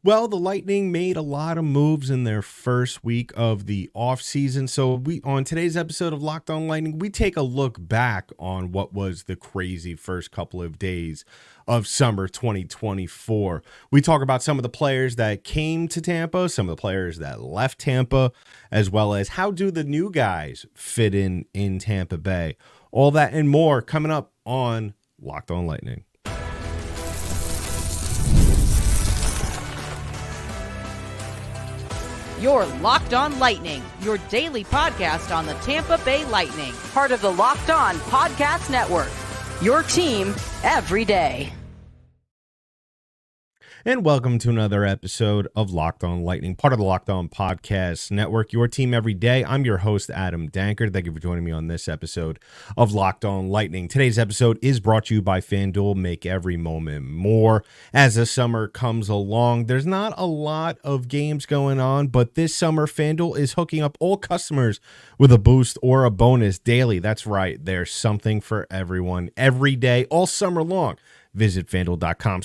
Well, the Lightning made a lot of moves in their first week of the offseason. So on today's episode of Locked On Lightning, we take a look back on what was the crazy first couple of days of summer 2024. We talk about some of the players that came to Tampa, some of the players that left Tampa, as well as how do the new guys fit in Tampa Bay. All that and more coming up on Locked On Lightning. You're Locked On Lightning, your daily podcast on the Tampa Bay Lightning, part of the Locked On Podcast Network, your team every day. And welcome to another episode of Locked On Lightning, part of the Locked On Podcast Network, your team every day. I'm your host, Adam Dankert. Thank you for joining me on this episode of Locked On Lightning. Today's episode is brought to you by FanDuel. Make every moment more. As the summer comes along, there's not a lot of games going on, but this summer, FanDuel is hooking up all customers with a boost or a bonus daily. That's right. There's something for everyone every day, all summer long. Visit FanDuel.com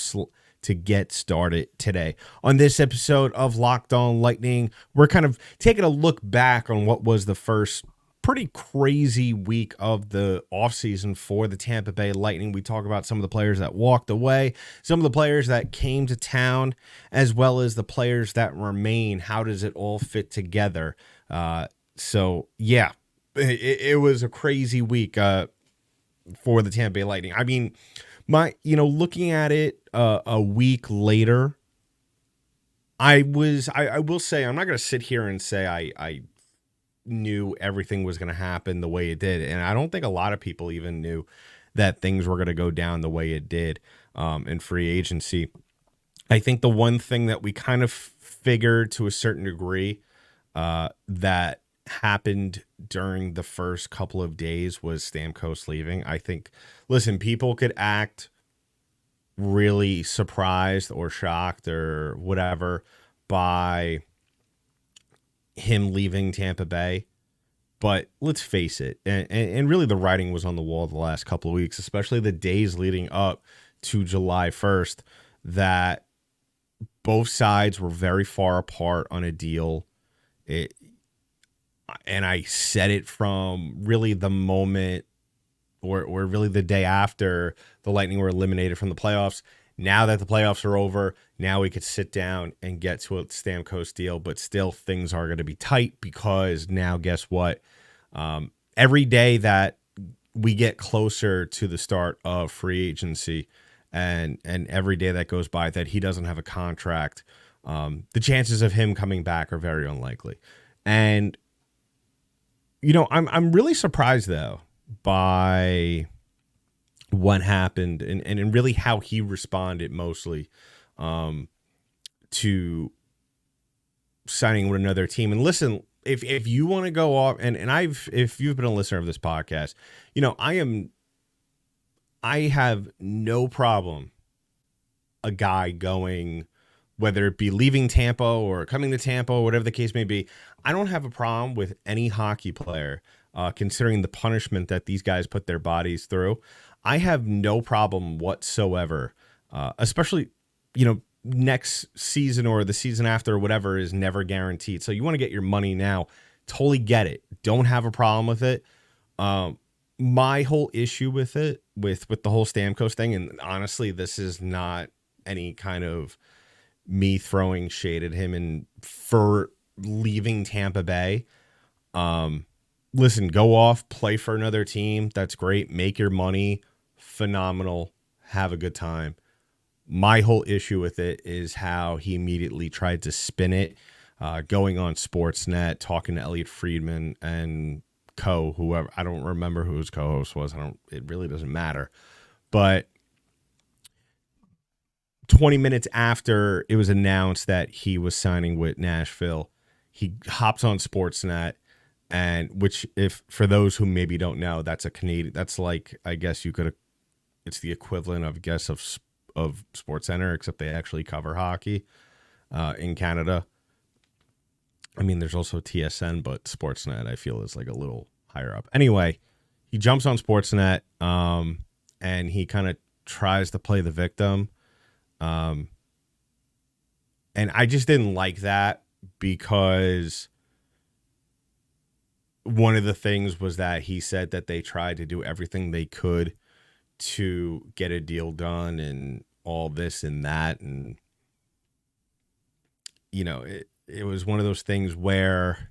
to get started today. On this episode of Locked On Lightning, we're kind of taking a look back on what was the first pretty crazy week of the offseason for the Tampa Bay Lightning. We talk about some of the players that walked away, some of the players that came to town, as well as the players that remain. How does it all fit together? So yeah, it was a crazy week for the Tampa Bay Lightning. I mean, looking at it a week later, I will say, I'm not going to sit here and say I knew everything was going to happen the way it did. And I don't think a lot of people even knew that things were going to go down the way it did in free agency. I think the one thing that we kind of figured to a certain degree that happened during the first couple of days was Stamkos leaving. I think, listen, people could act really surprised or shocked or whatever by him leaving Tampa Bay, but let's face it, and really the writing was on the wall the last couple of weeks, especially the days leading up to July 1st, that both sides were very far apart on a deal. And I said it from really the moment or really the day after the Lightning were eliminated from the playoffs. Now that the playoffs are over, now we could sit down and get to a Stamkos deal, but still things are going to be tight because now guess what? Every day that we get closer to the start of free agency and every day that goes by that he doesn't have a contract, the chances of him coming back are very unlikely. And I'm really surprised though by what happened and really how he responded mostly to signing with another team. And listen, if you want to go off and if you've been a listener of this podcast, I have no problem a guy going, whether it be leaving Tampa or coming to Tampa or whatever the case may be. I don't have a problem with any hockey player, considering the punishment that these guys put their bodies through. I have no problem whatsoever, especially, next season or the season after or whatever is never guaranteed. So you want to get your money now. Totally get it. Don't have a problem with it. My whole issue with it, with the whole Stamkos thing, and honestly, this is not any kind of me throwing shade at him and for leaving Tampa Bay. Listen, go off, play for another team. That's great. Make your money. Phenomenal. Have a good time. My whole issue with it is how he immediately tried to spin it, going on Sportsnet, talking to Elliot Friedman and whoever. I don't remember who his co-host was. It really doesn't matter. But 20 minutes after it was announced that he was signing with Nashville, he hops on Sportsnet, and which, if for those who maybe don't know, that's a Canadian. That's like, I guess it's the equivalent of of SportsCenter, except they actually cover hockey in Canada. I mean, there's also TSN, but Sportsnet I feel is like a little higher up. Anyway, he jumps on Sportsnet, and he kind of tries to play the victim. And I just didn't like that because one of the things was that he said that they tried to do everything they could to get a deal done and all this and that. And, it was one of those things where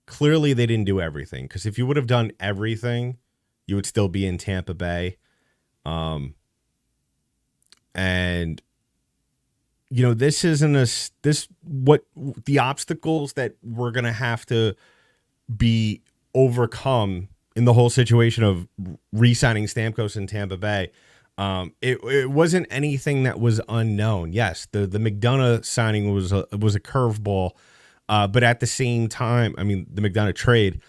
clearly they didn't do everything. Because if you would have done everything, you would still be in Tampa Bay. And this isn't what the obstacles that we're going to have to be overcome in the whole situation of re-signing Stamkos in Tampa Bay. It wasn't anything that was unknown. Yes, the McDonough signing was a curveball, but at the same time, I mean, the McDonough trade,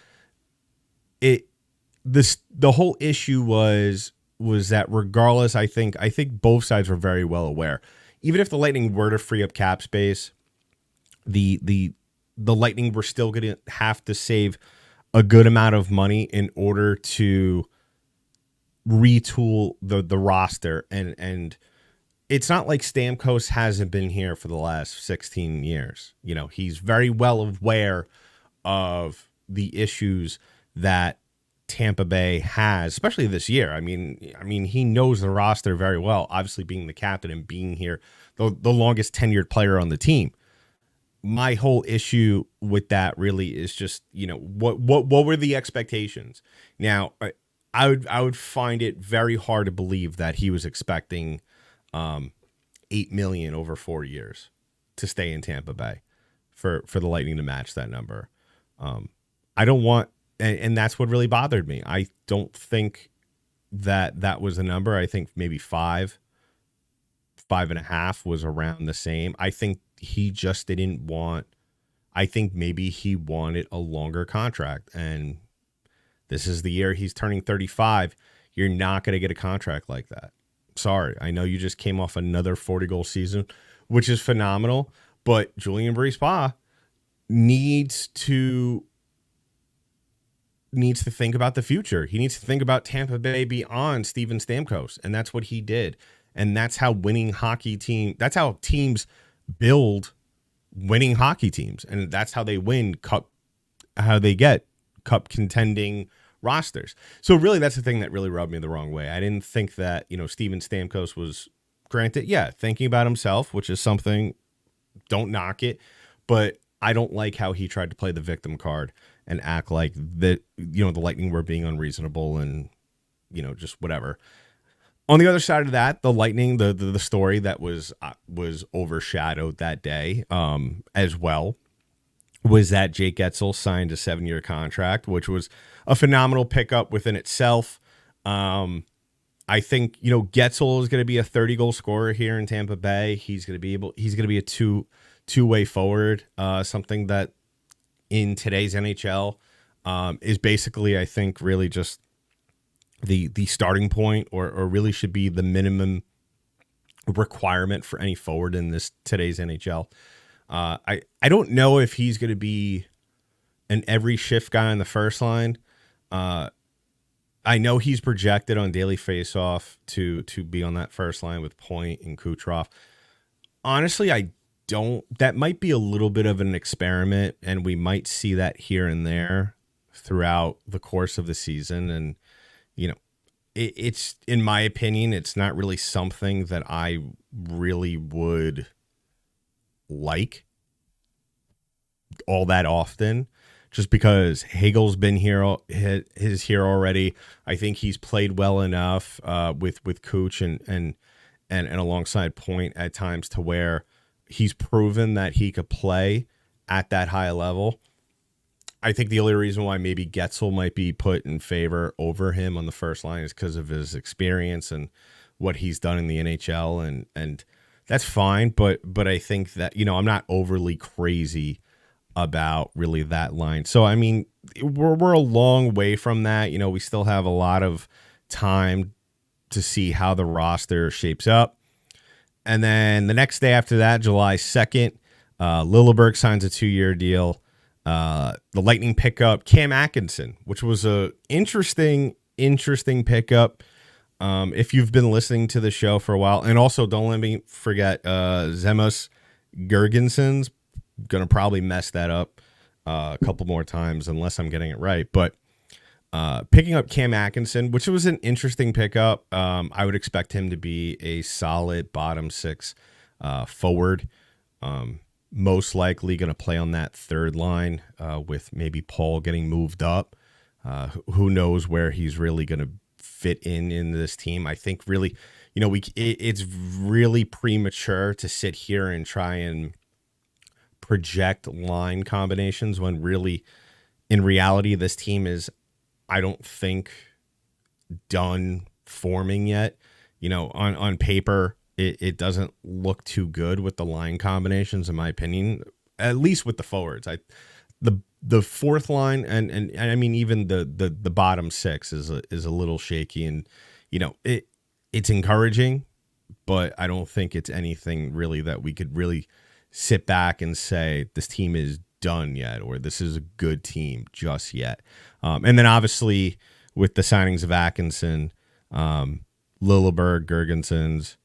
the whole issue was that regardless, I think both sides were very well aware. Even if the Lightning were to free up cap space, the Lightning were still going to have to save a good amount of money in order to retool the roster. And it's not like Stamkos hasn't been here for the last 16 years. He's very well aware of the issues that Tampa Bay has, especially this year. I mean, he knows the roster very well, obviously being the captain and being here, the longest tenured player on the team. My whole issue with that really is just, what were the expectations? Now, I would find it very hard to believe that he was expecting $8 million over 4 years to stay in Tampa Bay for the Lightning to match that number. I don't want, and that's what really bothered me. I don't think that was the number. I think maybe 5.5 was around the same. I think he just didn't want, I think maybe he wanted a longer contract, and this is the year he's turning 35. You're not going to get a contract like that. Sorry. I know you just came off another 40-goal season, which is phenomenal, but Julien Brisebois needs to think about the future. He needs to think about Tampa Bay beyond Steven Stamkos, and that's what he did. And that's how that's how teams build winning hockey teams, and that's how they win how they get cup contending rosters. So really, that's the thing that really rubbed me the wrong way. I didn't think that, Steven Stamkos was, granted, thinking about himself, which is something, don't knock it, but I don't like how he tried to play the victim card and act like that, the Lightning were being unreasonable and, just whatever. On the other side of that, the Lightning, the story that was overshadowed that day as well, was that Jake Guentzel signed a 7-year contract, which was a phenomenal pickup within itself. I think, Guentzel is going to be a 30-goal scorer here in Tampa Bay. He's going to be a two-way forward, something that in today's NHL is basically, I think, really just the starting point, or really should be the minimum requirement for any forward in today's NHL. I don't know if he's going to be an every shift guy on the first line. I know he's projected on Daily Faceoff to be on that first line with Point and Kucherov. Honestly, that might be a little bit of an experiment, and we might see that here and there throughout the course of the season. And, it's, in my opinion, it's not really something that I really would like all that often, just because Hagel's been here, is here already. I think he's played well enough with Cooch and alongside Point at times to where he's proven that he could play at that high level. I think the only reason why maybe Guentzel might be put in favor over him on the first line is because of his experience and what he's done in the NHL, and that's fine. But I think that, I'm not overly crazy about really that line. So, I mean, we're a long way from that. We still have a lot of time to see how the roster shapes up. And then the next day after that, July 2nd, Lilleberg signs a 2-year deal. The Lightning pick up Cam Atkinson, which was a interesting pickup. If you've been listening to the show for a while, and also don't let me forget, Zemos Gergenson's going to probably mess that up a couple more times unless I'm getting it right. But picking up Cam Atkinson, which was an interesting pickup. I would expect him to be a solid bottom six forward. Most likely going to play on that third line with maybe Paul getting moved up. Who knows where he's really going to fit in this team. I think really, it's really premature to sit here and try and project line combinations when really, in reality, this team is, I don't think, done forming yet. On paper, it doesn't look too good with the line combinations, in my opinion, at least with the forwards. The fourth line and I mean even the bottom six is a little shaky, and it's encouraging, but I don't think it's anything really that we could really sit back and say this team is done yet, or this is a good team just yet. And then obviously with the signings of Atkinson, Lilleberg, Gergensons,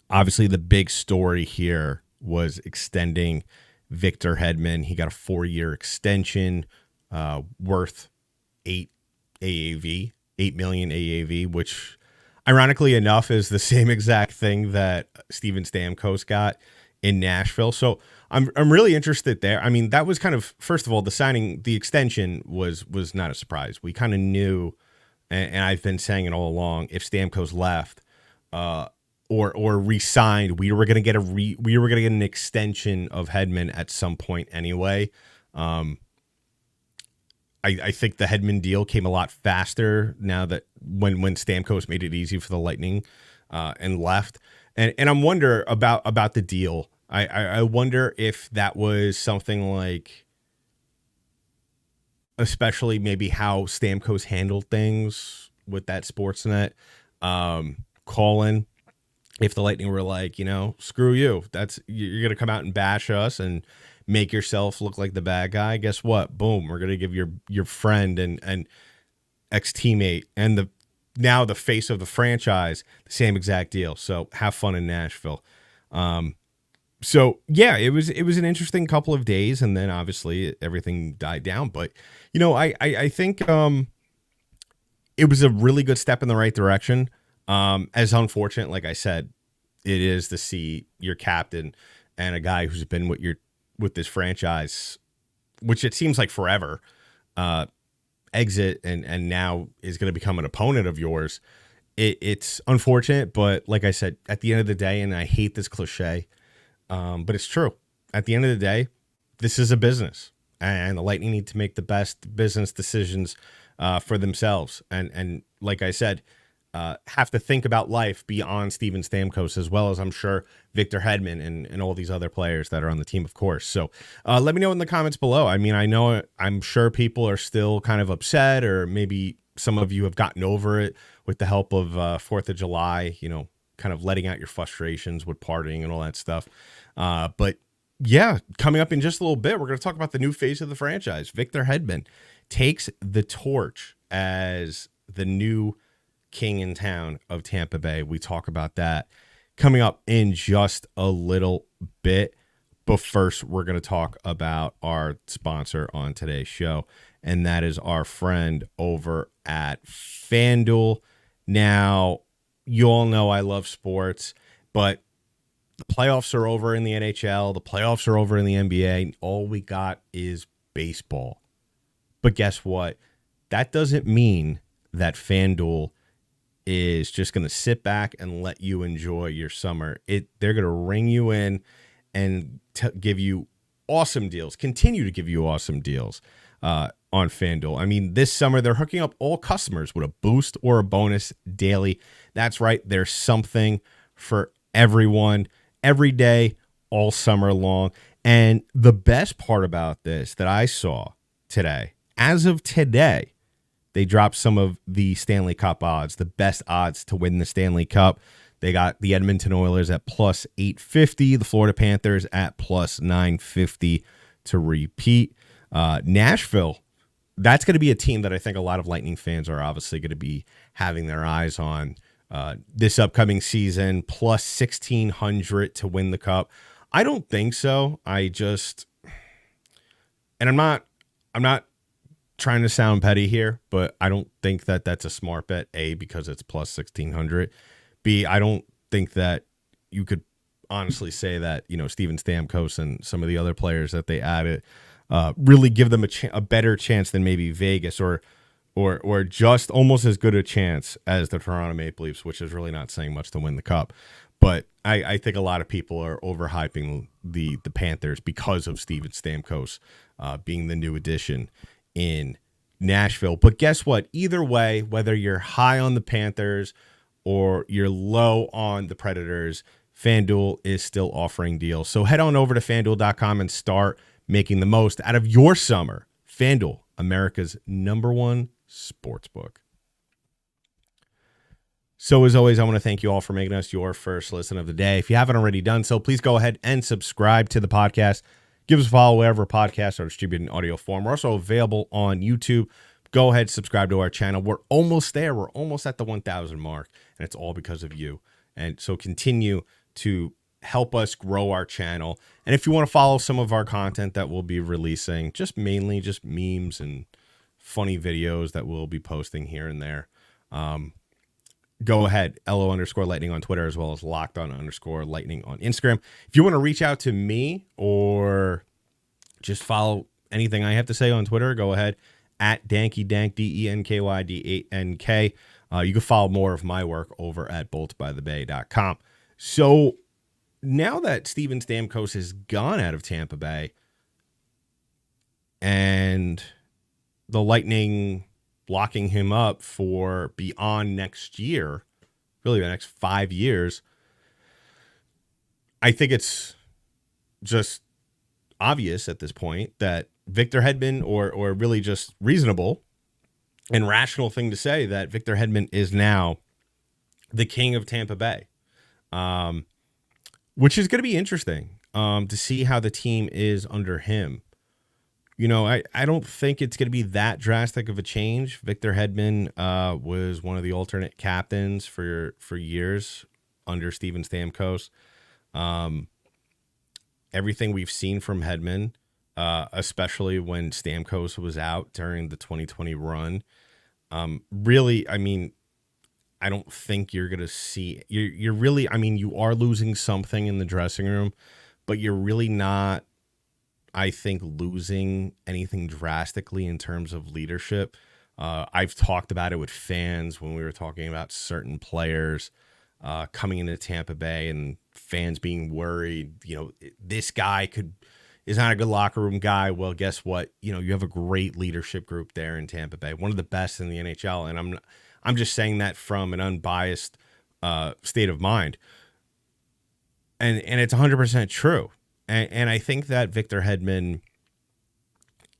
obviously the big story here was extending Victor Hedman. He got a 4-year extension worth $8 million AAV, which ironically enough is the same exact thing that Steven Stamkos got in Nashville. So I'm really interested there. I mean, that was kind of, first of all, the extension was not a surprise. We kind of knew, and I've been saying it all along, if Stamkos left or re-signed, we were going to get an extension of Hedman at some point anyway. I think the Hedman deal came a lot faster now that when Stamkos made it easy for the Lightning and left. And I wonder about the deal. I wonder if that was something like, especially maybe how Stamkos handled things with that Sportsnet call-in. If the Lightning were like, screw you, you're going to come out and bash us and make yourself look like the bad guy. Guess what? Boom. We're going to give your friend and ex-teammate and now the face of the franchise the same exact deal. So have fun in Nashville. So yeah, it was an interesting couple of days, and then obviously everything died down. But I think it was a really good step in the right direction. As unfortunate, like I said, it is to see your captain and a guy who's been with this franchise, which it seems like forever, exit and now is going to become an opponent of yours. It's unfortunate, but like I said, at the end of the day, and I hate this cliche, but it's true. At the end of the day, this is a business, and the Lightning need to make the best business decisions for themselves. And like I said, have to think about life beyond Steven Stamkos, as well as I'm sure Victor Hedman and all these other players that are on the team, of course. So let me know in the comments below. I mean, I'm sure people are still kind of upset, or maybe some of you have gotten over it with the help of 4th of July, kind of letting out your frustrations with partying and all that stuff. But yeah, coming up in just a little bit, we're going to talk about the new face of the franchise. Victor Hedman takes the torch as the new king in town of Tampa Bay. We talk about that coming up in just a little bit. But first, we're going to talk about our sponsor on today's show, and that is our friend over at FanDuel. Now, you all know I love sports, but the playoffs are over in the NHL. The playoffs are over in the NBA. All we got is baseball. But guess what? That doesn't mean that FanDuel is just going to sit back and let you enjoy your summer. They're going to ring you in and give you awesome deals, continue to give you awesome deals on FanDuel. I mean, this summer, they're hooking up all customers with a boost or a bonus daily. That's right. There's something for everyone, every day, all summer long. And the best part about this that I saw today, as of today, they dropped some of the Stanley Cup odds, the best odds to win the Stanley Cup. They got the Edmonton Oilers at plus 850, the Florida Panthers at plus 950 to repeat. Nashville, that's going to be a team that I think a lot of Lightning fans are obviously going to be having their eyes on this upcoming season, plus 1,600 to win the cup. I don't think so. And I'm not trying to sound petty here, but I don't think that that's a smart bet. A, because it's plus 1,600. B, I don't think that you could honestly say that, Steven Stamkos and some of the other players that they added really give them a better chance than maybe Vegas or just almost as good a chance as the Toronto Maple Leafs, which is really not saying much to win the cup. But I think a lot of people are overhyping the Panthers because of Steven Stamkos being the new addition in Nashville. But guess what? Either way, whether you're high on the Panthers or you're low on the Predators, FanDuel is still offering deals. So head on over to FanDuel.com and start making the most out of your summer. FanDuel, America's #1 sportsbook. So as always, I want to thank you all for making us your first listen of the day. If you haven't already done so, please go ahead and subscribe to the podcast. Give us a follow wherever podcasts are distributed in audio form. We're also available on YouTube. Go ahead, subscribe to our channel. We're almost there. We're almost at the 1,000 mark, and it's all because of you. And so continue to help us grow our channel. And if you want to follow some of our content that we'll be releasing, mainly memes and funny videos that we'll be posting here and there, go ahead, LO_lightning on Twitter, as well as LockedOn_lightning on Instagram. If you want to reach out to me or just follow anything I have to say on Twitter, go ahead at DankyDank, DENKYD8NK. You can follow more of my work over at boltsbythebay.com. So now that Steven Stamkos has gone out of Tampa Bay and the Lightning locking him up for beyond next year, really the next 5 years, I think it's just obvious at this point that Victor Hedman, or really just reasonable and rational thing to say, that Victor Hedman is now the king of Tampa Bay, which is going to be interesting to see how the team is under him. I don't think it's going to be that drastic of a change. Victor Hedman was one of the alternate captains for years under Steven Stamkos. Everything we've seen from Hedman, especially when Stamkos was out during the 2020 run, really, I don't think you're going to see... You're really... you are losing something in the dressing room, but you're really not, I think, losing anything drastically in terms of leadership. I've talked about it with fans when we were talking about certain players coming into Tampa Bay and fans being worried, this guy is not a good locker room guy. Well, guess what? You have a great leadership group there in Tampa Bay, one of the best in the NHL. And I'm just saying that from an unbiased state of mind. And it's 100% true. And I think that Victor Hedman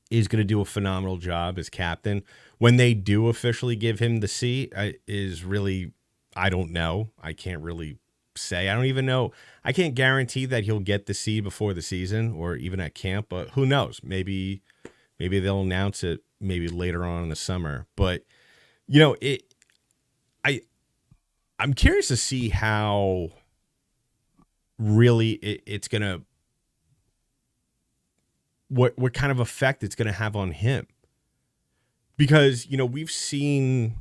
is going to do a phenomenal job as captain. When they do officially give him the C, is really, I don't know. I can't really say. I don't even know. I can't guarantee that he'll get the C before the season or even at camp, but who knows? Maybe they'll announce it maybe later on in the summer. But I'm curious to see how really it's going to, what kind of effect it's going to have on him. Because, we've seen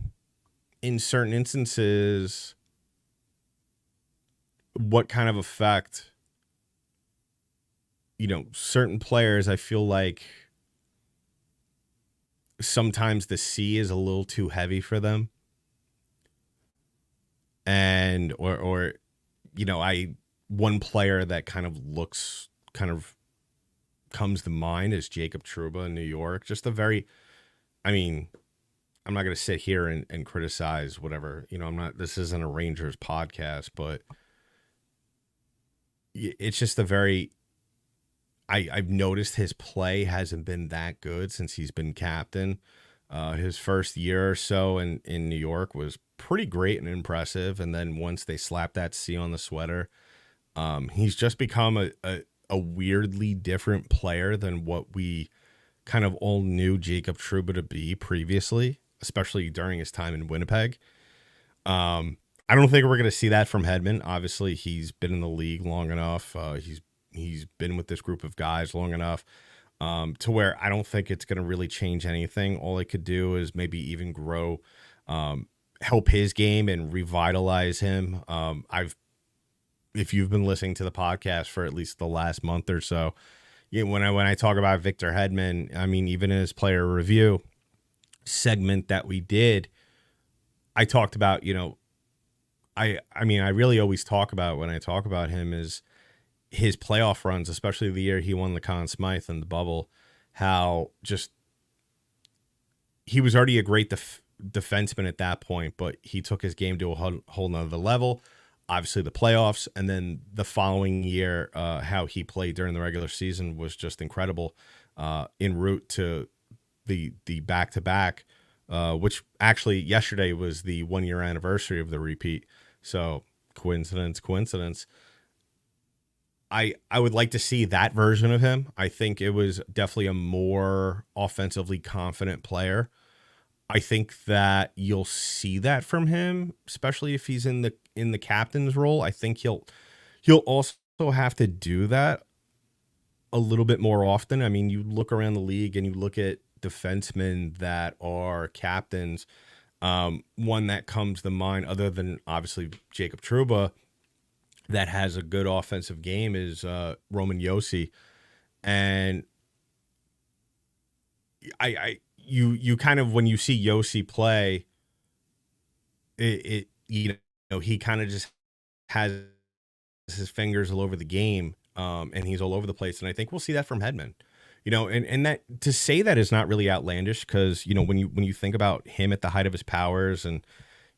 in certain instances what kind of effect, certain players, I feel like sometimes the C is a little too heavy for them. And, one player that kind of comes to mind is Jacob Trouba in New York. Just a very, I'm not going to sit here and criticize whatever, this isn't a Rangers podcast, but it's just a very, I've noticed his play hasn't been that good since he's been captain. His first year or so in New York was pretty great and impressive. And then once they slapped that C on the sweater, he's just become a weirdly different player than what we kind of all knew Jacob Trouba to be previously, especially during his time in Winnipeg. I don't think we're going to see that from Hedman. Obviously, he's been in the league long enough. He's been with this group of guys long enough to where I don't think it's going to really change anything. All it could do is maybe even grow, help his game and revitalize him. If you've been listening to the podcast for at least the last month or so, when I talk about Victor Hedman, I mean, even in his player review segment that we did, I talked about, I mean, I really always talk about when I talk about him is his playoff runs, especially the year he won the Conn Smythe in the bubble, how just he was already a great defenseman at that point, but he took his game to a whole nother level. Obviously the playoffs, and then the following year, how he played during the regular season was just incredible, en route to the back-to-back, which actually yesterday was the 1-year anniversary of the repeat. So coincidence. I would like to see that version of him. I think it was definitely a more offensively confident player. I think that you'll see that from him, especially if he's in the captain's role. I think he'll also have to do that a little bit more often. I mean, you look around the league and you look at defensemen that are captains. One that comes to mind, other than obviously Jacob Trouba, that has a good offensive game is Roman Josi. And you kind of, when you see Josi play, he kind of just has his fingers all over the game, and he's all over the place. And I think we'll see that from Hedman. And that, to say that is not really outlandish, because when you think about him at the height of his powers and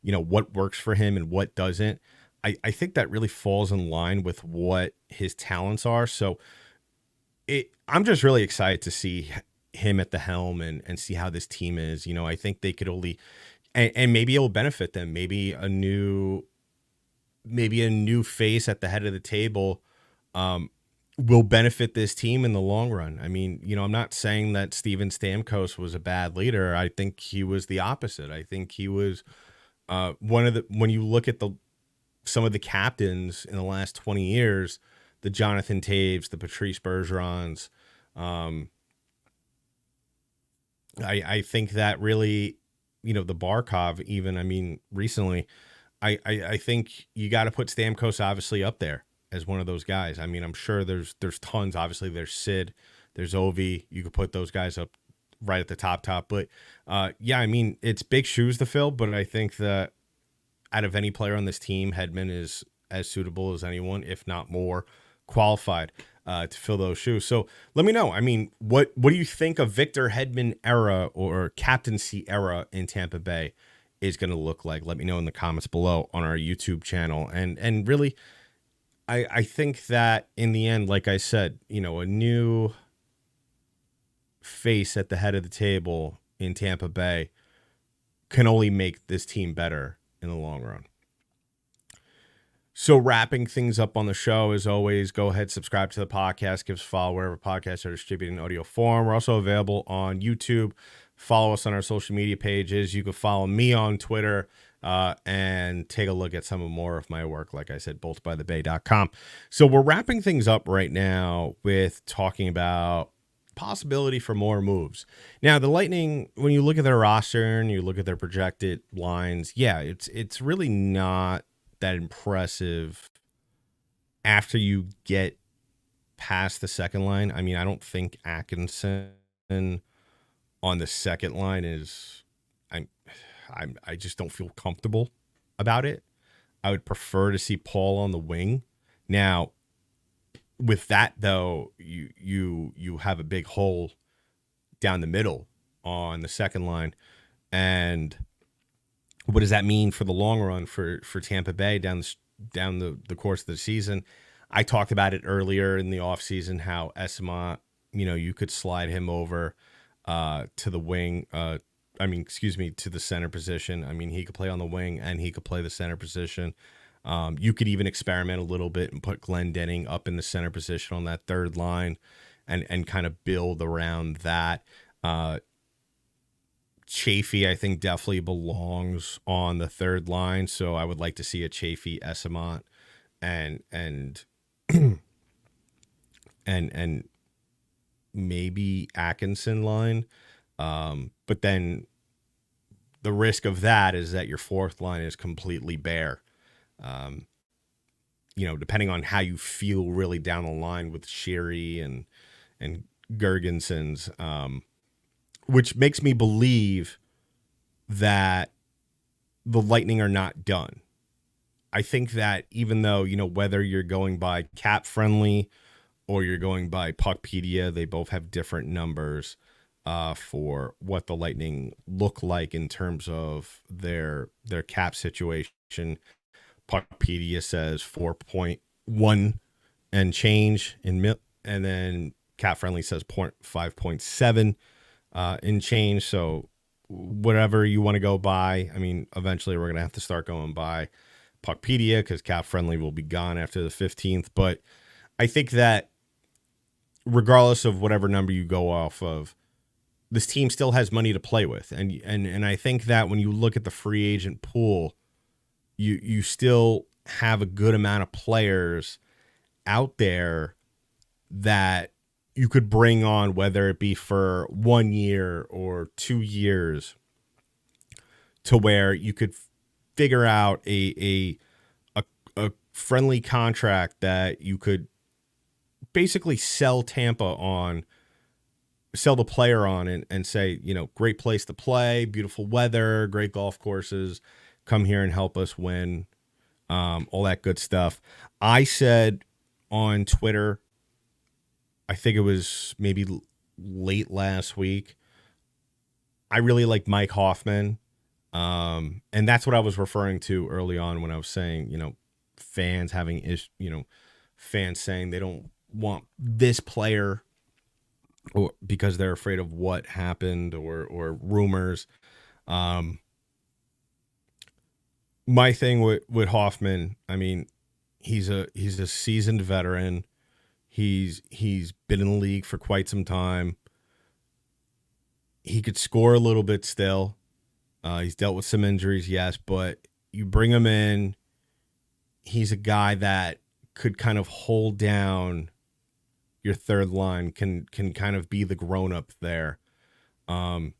what works for him and what doesn't, I think that really falls in line with what his talents are. So I'm just really excited to see him at the helm and see how this team is. I think they could only, and maybe it'll benefit them. Maybe a new face at the head of the table will benefit this team in the long run. I mean, I'm not saying that Steven Stamkos was a bad leader. I think he was the opposite. I think he was when you look at some of the captains in the last 20 years, the Jonathan Taves, the Patrice Bergerons, I think that really, the Barkov even, I mean, recently, I think you got to put Stamkos obviously up there as one of those guys. I mean, I'm sure there's tons. Obviously, there's Sid, there's Ovi. You could put those guys up right at the top. But yeah, I mean, it's big shoes to fill. But I think that out of any player on this team, Hedman is as suitable as anyone, if not more qualified to fill those shoes. So let me know. I mean, what do you think of Victor Hedman era or captaincy era in Tampa Bay is going to look like? Let me know in the comments below on our YouTube channel. And really, I think that in the end, like I said, a new face at the head of the table in Tampa Bay can only make this team better in the long run. So wrapping things up on the show, as always, go ahead, subscribe to the podcast, give us a follow wherever podcasts are distributed in audio form. We're also available on YouTube. Follow us on our social media pages. You can follow me on Twitter and take a look at some more of my work, like I said, boltbythebay.com. So we're wrapping things up right now with talking about possibility for more moves. Now, the Lightning, when you look at their roster and you look at their projected lines, yeah, it's really not that impressive after you get past the second line. I mean, I don't think Atkinson on the second line is, I just don't feel comfortable about it. I would prefer to see Paul on the wing. Now, with that though, you have a big hole down the middle on the second line, and what does that mean for the long run for Tampa Bay down the course of the season? I talked about it earlier in the offseason, how Esamont, you could slide him over to the wing. To the center position. I mean, he could play on the wing and he could play the center position. You could even experiment a little bit and put Glenn Denning up in the center position on that third line and kind of build around that. Chafee, I think, definitely belongs on the third line. So I would like to see a Chafee, Esamont, and and maybe Atkinson line. But then the risk of that is that your fourth line is completely bare. Depending on how you feel really down the line with Sherry and Gergensons, which makes me believe that the Lightning are not done. I think that even though, whether you're going by cap friendly or you're going by Puckpedia, they both have different numbers for what the Lightning look like in terms of their cap situation. Puckpedia says 4.1 and change and then cap friendly says 5.7 in change. So whatever you want to go by, I mean, eventually we're going to have to start going by Puckpedia because cap friendly will be gone after the 15th. But I think that regardless of whatever number you go off of, this team still has money to play with. And I think that when you look at the free agent pool, you still have a good amount of players out there that you could bring on, whether it be for 1 year or 2 years, to where you could figure out a friendly contract that you could basically sell the player on and say, great place to play, beautiful weather, great golf courses, come here and help us win, all that good stuff. I said on Twitter, I think it was maybe late last week, I really like Mike Hoffman. And that's what I was referring to early on when I was saying, fans fans saying they don't want this player or because they're afraid of what happened or rumors. My thing with Hoffman, I mean, he's a seasoned veteran. He's been in the league for quite some time. He could score a little bit still. He's dealt with some injuries, yes, but you bring him in, he's a guy that could kind of hold down your third line, can kind of be the grown-up there. And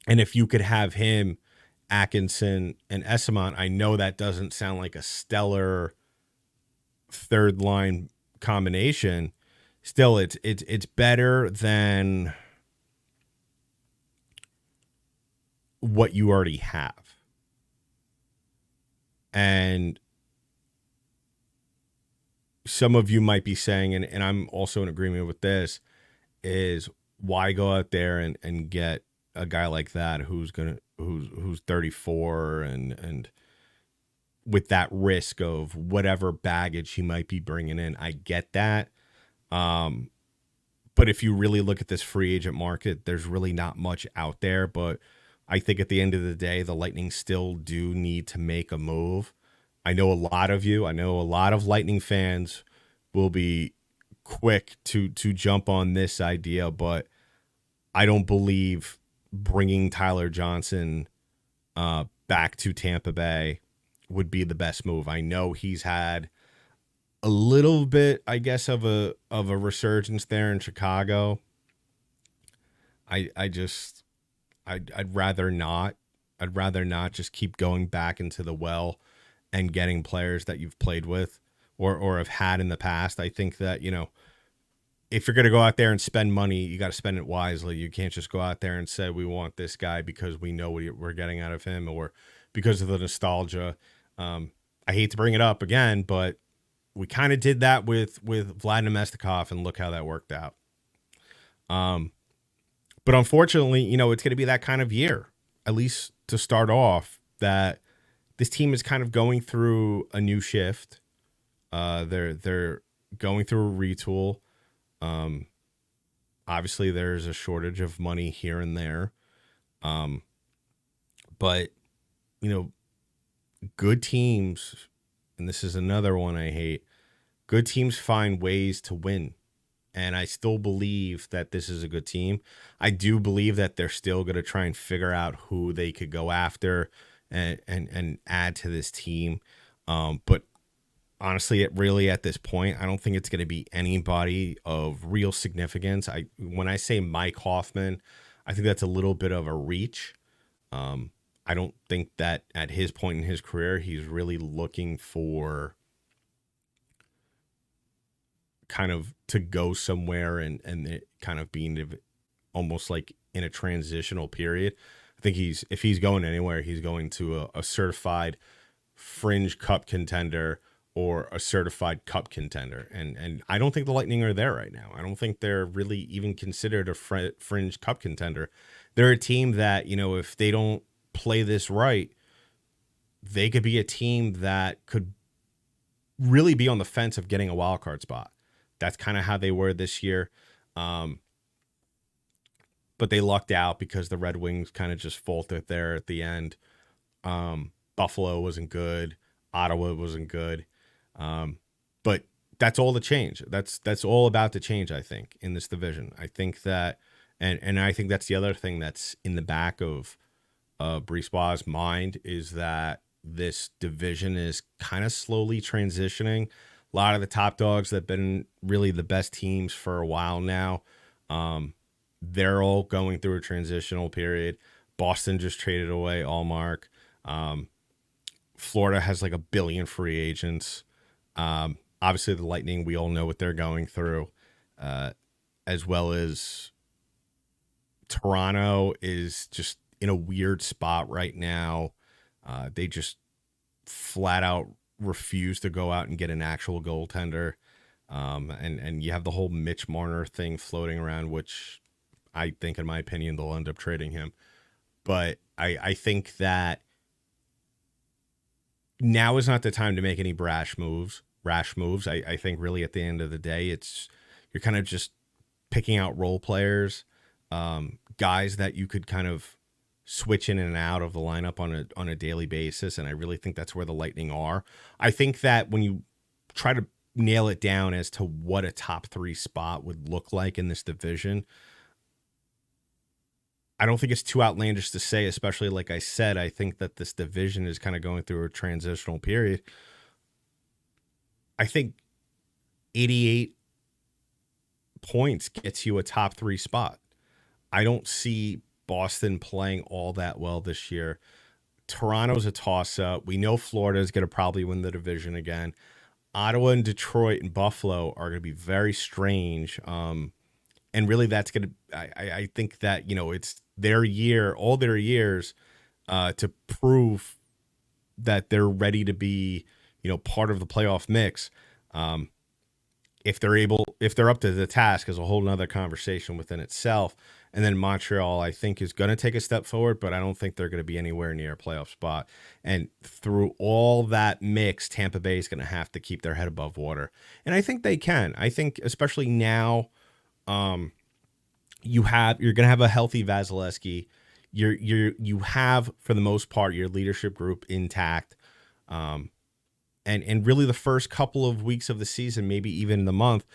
if you could have him, Atkinson, and Esamont, I know that doesn't sound like a stellar third line combination. Still, it's better than what you already have. And some of you might be saying, and I'm also in agreement with this, is why go out there and get a guy like that who's 34 and with that risk of whatever baggage he might be bringing in. I get that. But if you really look at this free agent market, there's really not much out there. But I think at the end of the day, the Lightning still do need to make a move. I know a lot of Lightning fans will be quick to jump on this idea, but I don't believe bringing Tyler Johnson back to Tampa Bay would be the best move. I know he's had a little bit, I guess, of a resurgence there in Chicago. I'd rather not. I'd rather not just keep going back into the well and getting players that you've played with or have had in the past. I think that, if you're going to go out there and spend money, you got to spend it wisely. You can't just go out there and say, we want this guy because we know what we're getting out of him or because of the nostalgia. I hate to bring it up again, but we kind of did that with Vlad Nemestikov, and look how that worked out. But unfortunately, it's going to be that kind of year, at least to start off, that this team is kind of going through a new shift. They're going through a retool. Obviously, there's a shortage of money here and there. But, good teams, and this is another one I hate, good teams find ways to win. And I still believe that this is a good team. I do believe that they're still going to try and figure out who they could go after and add to this team. But honestly, it really at this point, I don't think it's going to be anybody of real significance. When I say Mike Hoffman, I think that's a little bit of a reach. I don't think that at his point in his career, he's really looking for kind of to go somewhere and it kind of being almost like in a transitional period. I think if he's going anywhere, he's going to a certified fringe cup contender or a certified cup contender. And I don't think the Lightning are there right now. I don't think they're really even considered a fringe cup contender. They're a team that, if they don't play this right, they could be a team that could really be on the fence of getting a wild card spot. That's kind of how they were this year. But they lucked out because the Red Wings kind of just faltered there at the end. Buffalo wasn't good. Ottawa wasn't good. But that's all the change. That's all about to change, I think, in this division. I think that, and I think that's the other thing that's in the back of Brisebois' mind, is that this division is kind of slowly transitioning. A lot of the top dogs that have been really the best teams for a while now, they're all going through a transitional period. Boston just traded away Allmark. Florida has like 1 billion free agents. Obviously, the Lightning, we all know what they're going through, as well as Toronto is just in a weird spot right now. They just flat out refuse to go out and get an actual goaltender. And you have the whole Mitch Marner thing floating around, which I think, in my opinion, they'll end up trading him. But I think that now is not the time to make any rash moves. I think really at the end of the day, you're kind of just picking out role players, guys that you could kind of switch in and out of the lineup on a daily basis. And I really think that's where the Lightning are. I think that when you try to nail it down as to what a top 3 spot would look like in this division, I don't think it's too outlandish to say, especially like I said, I think that this division is kind of going through a transitional period. I think 88 points gets you a top 3 spot. I don't see Boston playing all that well this year. Toronto's a toss-up. We know Florida is going to probably win the division again. Ottawa and Detroit and Buffalo are going to be very strange. And really that's going to, I think that, it's their year, all their years to prove that they're ready to be, part of the playoff mix. If they're up to the task is a whole nother conversation within itself. And then Montreal, I think, is going to take a step forward, but I don't think they're going to be anywhere near a playoff spot. And through all that mix, Tampa Bay is going to have to keep their head above water. And I think they can. I think especially now, you're going to have a healthy Vasilevsky. You have, for the most part, your leadership group intact. And really the first couple of weeks of the season, maybe even the month,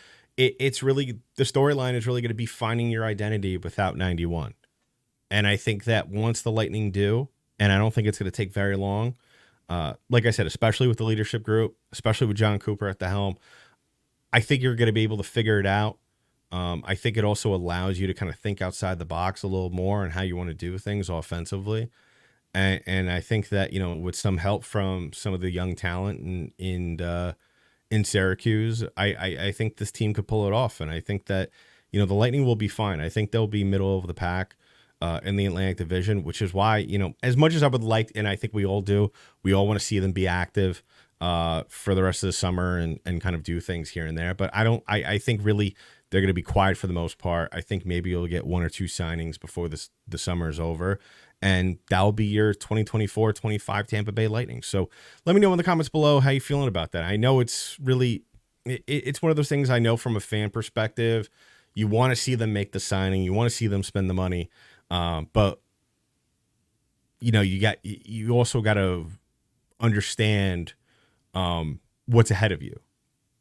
it's really, the storyline is really going to be finding your identity without 91. And I think that once the Lightning do, and I don't think it's going to take very long, like I said, especially with the leadership group, especially with John Cooper at the helm, I think you're going to be able to figure it out. I think it also allows you to kind of think outside the box a little more and how you want to do things offensively. And I think that, with some help from some of the young talent in Syracuse, I think this team could pull it off. And I think that, the Lightning will be fine. I think they'll be middle of the pack in the Atlantic Division, which is why, as much as I would like, and I think we all do, we all want to see them be active for the rest of the summer and kind of do things here and there. But I think really they're going to be quiet for the most part. I think maybe you'll get 1 or 2 signings before the summer is over. And that'll be your 2024-25 Tampa Bay Lightning. So let me know in the comments below how you feeling about that. I know it's really, it's one of those things I know from a fan perspective. You want to see them make the signing. You want to see them spend the money. But, you also got to understand what's ahead of you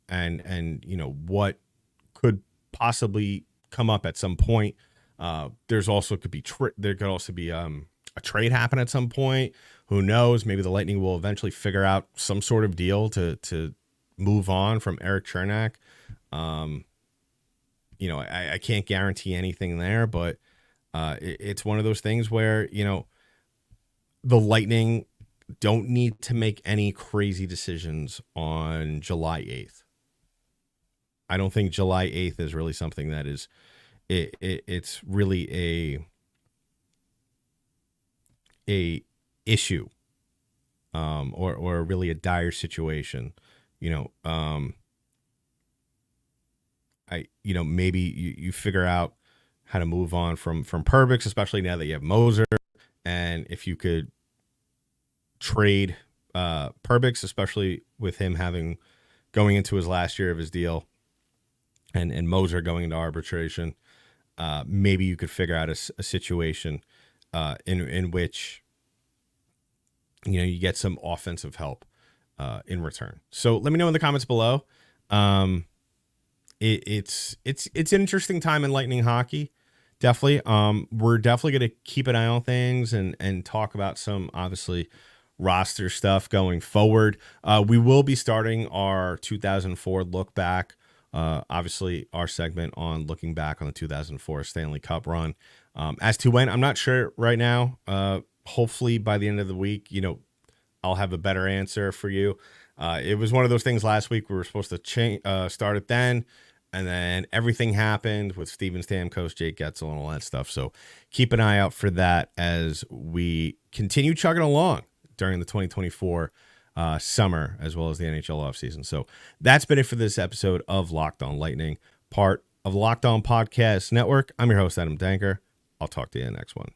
and what could possibly come up at some point. There's also there could also be a trade happen at some point. Who knows? Maybe the Lightning will eventually figure out some sort of deal to move on from Eric Chernak. I can't guarantee anything there, but it's one of those things where, the Lightning don't need to make any crazy decisions on July 8th. I don't think July 8th is really something that is, it's really a issue, or really a dire situation. Maybe you figure out how to move on from Perbix, especially now that you have Moser, and if you could trade Perbix, especially with him going into his last year of his deal, and Moser going into arbitration, maybe you could figure out a situation in which you get some offensive help in return. So let me know in the comments below. It's an interesting time in Lightning hockey. Definitely. We're definitely going to keep an eye on things and talk about some, obviously, roster stuff going forward. We will be starting our 2004 look back. Obviously, our segment on looking back on the 2004 Stanley Cup run. As to when, I'm not sure right now. Hopefully by the end of the week, I'll have a better answer for you. It was one of those things last week. We were supposed to start it then, and then everything happened with Steven Stamkos, Jake Getzel, and all that stuff. So keep an eye out for that as we continue chugging along during the 2024 summer, as well as the NHL offseason. So that's been it for this episode of Locked On Lightning, part of the Locked On Podcast Network. I'm your host, Adam Danker. I'll talk to you in the next one.